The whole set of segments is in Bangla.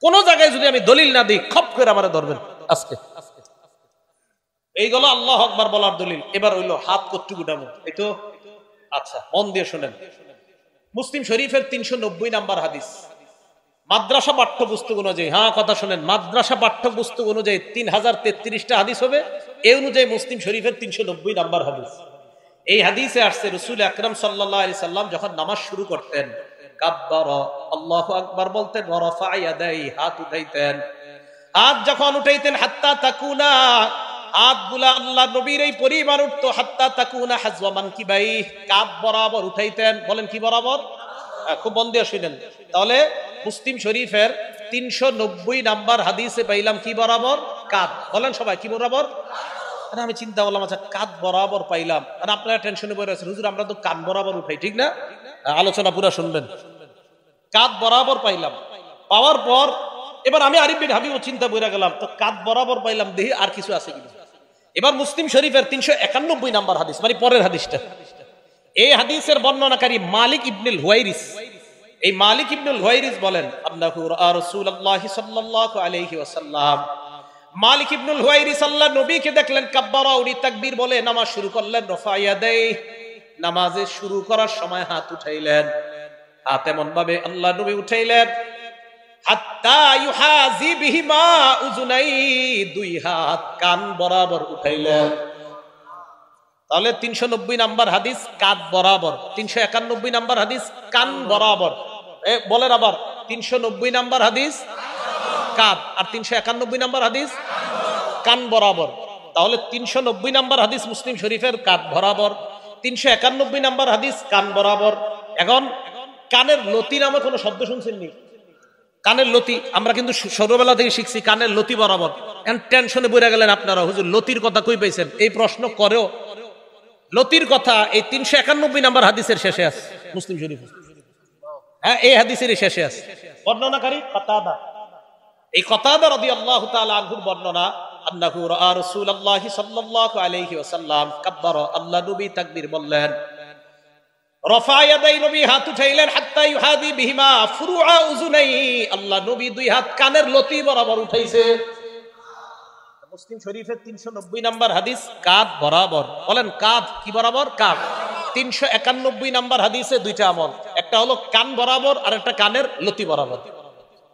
কোন জায়গায় যদি আমি দলিল না দিই খপ করে আমারে ধরবেন আজকে। এইগুলো আল্লাহ আকবার বলার দলিল। এবার হইলো হাত কতটুকু উঠাবো, এই তো আচ্ছা মন দিয়ে শোনেন। মুসলিম শরীফের 390 নাম্বার হাদিস, মাদ্রাসা পাঠ্যপুস্তক অনুযায়ী, হ্যাঁ কথা শোনেন, মাদ্রাসা পাঠ্যপুস্তক অনুযায়ী 3033টা হাদিস হবে। এই অনুযায়ী মুসলিম শরীফের 390 নাম্বার হাদিস। এই হাদিসে আসছে রাসূল আকরাম সাল্লাল্লাহু আলাইহি সাল্লাম যখন নামাজ শুরু করতেন কাব্বারা আল্লাহু আকবার বলতেন, ওয়া রাফা ইয়াদাই, হাত উঠাইতেন। হাত যখন উঠাইতেন হাত্তা তাকুনা, হাতগুলা আল্লাহ নবীর এই পরিমাণ উঠতো, হাত্তা তাকুনা হাজওয়া মানকিবাই, কাঁধ বরাবর উঠাইতেন। বলেন কি বরাবর? খুব মন দিয়ে শুনেন। তাহলে মুসলিম শরীফের 390 নাম্বার হাদিসে পাইলাম কি বরাবর? কাঁধ। বলেন সবাই কি বরাবর? আমি চিন্তা করলাম আচ্ছা কাঁধ বরাবর পাইলাম, আর আপনারা টেনশনে পড়ে আছেন হুজুর আমরা তো কান বরাবর উঠাই, ঠিক না? আলোচনা পুরো শুনবেন। কাঁধ বরাবর পাইলাম, পাওয়ার পর এবার আমি আরিফ বিন হাবিব চিন্তা করে গেলাম তো কাঁধ বরাবর পাইলাম, দেখি আর কিছু আছে কিনা। এবার মুসলিম শরীফের 391 নাম্বার হাদিস, মানে পরের হাদিসটা, এই হাদিসের বর্ণনাকারী মালিক ইবনুল হুয়াইরিস। এই মালিক ইবনুল হুয়াইরিস বলেন আন্নাহু রাসূলুল্লাহ সাল্লাল্লাহু আলাইহি ওয়াসাল্লাম, মালিক ইবনুল হুয়াইরিস আল্লাহ নবীকে দেখলেন কাব্বারা, উনি তাকবীর বলে নামাজ শুরু করলেন, রফা ইয়াদাই, নামাজে শুরু করার সময় হাত উঠাইলেন। হাত এমন ভাবে আল্লাহ নবী উঠাইলেন হাত্তা ইউহাজি বিহিমা উযুনাই, দুই হাত কান বরাবর উঠাইলেন। তাহলে 390 নাম্বার হাদিস কাঁধ বরাবর, 391 নাম্বার হাদিস কান বরাবর। বলেন আবার, 390 নাম্বার হাদিস কাঁধ, আর 391 নাম্বার হাদিস কান বরাবর। তাহলে 390 নাম্বার হাদিস মুসলিম শরীফের কাঁধ বরাবর, 391 নাম্বার হাদিস কান বরাবর। এখন কানের লতি নামে কোনো শব্দ শুনছেননি? কানের লতি আমরা কিন্তু ছোটবেলা থেকে শিখছি কানের লতি বরাবর। এখন টেনশনে পড়ে গেলেন আপনারা, হুজুর লতির কথা কই পাইছেন? এই প্রশ্ন করেও লতির কথা এই 391 নাম্বার হাদিসের শেষে আছে মুসলিম শরীফ। হ্যাঁ, এই হাদিসের শেষে আছে। বর্ণনাকারী কাতাদা। এই কাতাদা রাদিয়াল্লাহু তাআলা আনহুর বর্ণনা, আন্নাহু রাআ রাসূলুল্লাহ সাল্লাল্লাহু আলাইহি ওয়াসাল্লাম কাব্বারা, আল্লাহ নবী তাকবীর বললেন, রফা ইয়াদাই, নবী হাত উঠাইলেন, হাত্তা ইউহাদি বিহিমা ফুরুআ উযুনাই, আল্লাহ নবী দুই হাত কানের লতি বরাবর উঠাইছে। মুসলিম শরীফের 390 নাম্বার হাদিস কাঁধ বরাবর। বলেন কাঁধ কি বরাবর? কাঁধ। 391 নাম্বার হাদিসে দুইটা আমল, একটা হলো কান বরাবর আর একটা কানের লতি বরাবর।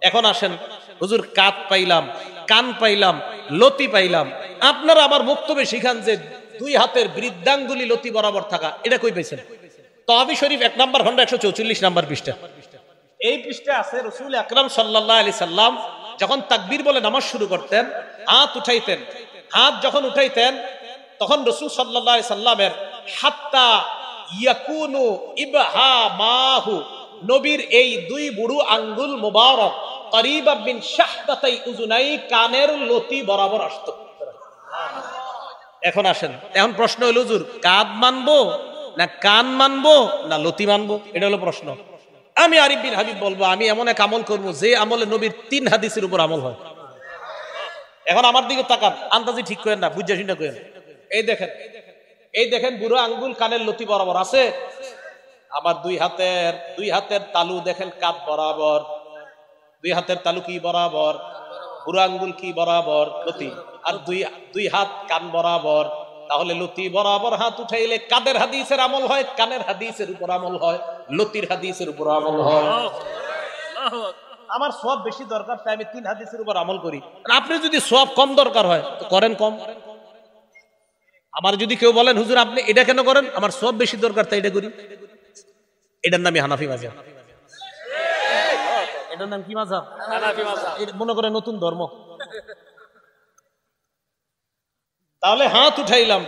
এখন আসেন হুজুর কাঁধ পাইলাম, কান পাইলাম, লতি পাইলাম, আপনারা আবার বক্তব্যে শিখান যে দুই হাতের বৃদ্ধাঙ্গুলি লতি বরাবর থাকা, এটা কই পাইছেন? তাহাবি শরীফ 1 নাম্বার খন্ড 144 নাম্বার পৃষ্ঠা। এই পৃষ্ঠা আছে রাসূল আকরাম সাল্লাল্লাহু আলাইহি সাল্লাম যখন তাকবীর বলে নামাজ শুরু করতেন হাত উঠাইতেন। হাত যখন উঠাইতেন তখন রাসূল সাল্লাল্লাহু আলাইহি সাল্লামের হাত্তা ইয়াকুনু ইবহামাহু, নবীর এই দুই বুড়ো আঙ্গুল মুবারক করিবা বিন শাহদাতাই উযুনাই, কানের লতি বরাবর আসতো। এখন আসেন, এখন প্রশ্ন হলো হুজুর কাঁধ মানবো না কান মানবো না লতি মানবো? এটা হলো প্রশ্ন। আমি আরিফ বিন হাবিব বলবো আমি এমন এক আমল করবো যে আমলে নবীর 3 হাদিসের উপর আমল হয়। এখন আমার দিকে তাকান, আন্দাজি ঠিক করেন না, বুঝা শুনে করেন। এই দেখেন বুড়ো আঙ্গুল কানের লতি বরাবর আছে। আমার দুই হাতের তালু দেখেন কাঁধ বরাবর। দুই হাতের তালু কি বরাবর? বুড়ো আঙ্গুল কি বরাবর? লতি। আর দুই হাত কান বরাবর। তাহলে লতি বরাবর হাত উঠাইলে কাদের হাদিসের আমল হয়? কানের হাদিসের উপর আমল হয়, লতির হাদিসের উপর আমল হয়। আমার সওয়াব বেশি দরকার তাই আমি 3 হাদিসের উপর আমল করি। আপনি যদি সওয়াব কম দরকার হয় তো করেন কম। আমার যদি কেউ বলেন হুজুর আপনি এটা কেন করেন? আমার সওয়াব বেশি দরকার তাই এটা করি। এটার নামই হানাফি মাযহাব। এটার নাম কি মাযহাব? হানাফি মাযহাব। এটা মনে করে নতুন ধর্ম। তাহলে হাত উঠাইলাম,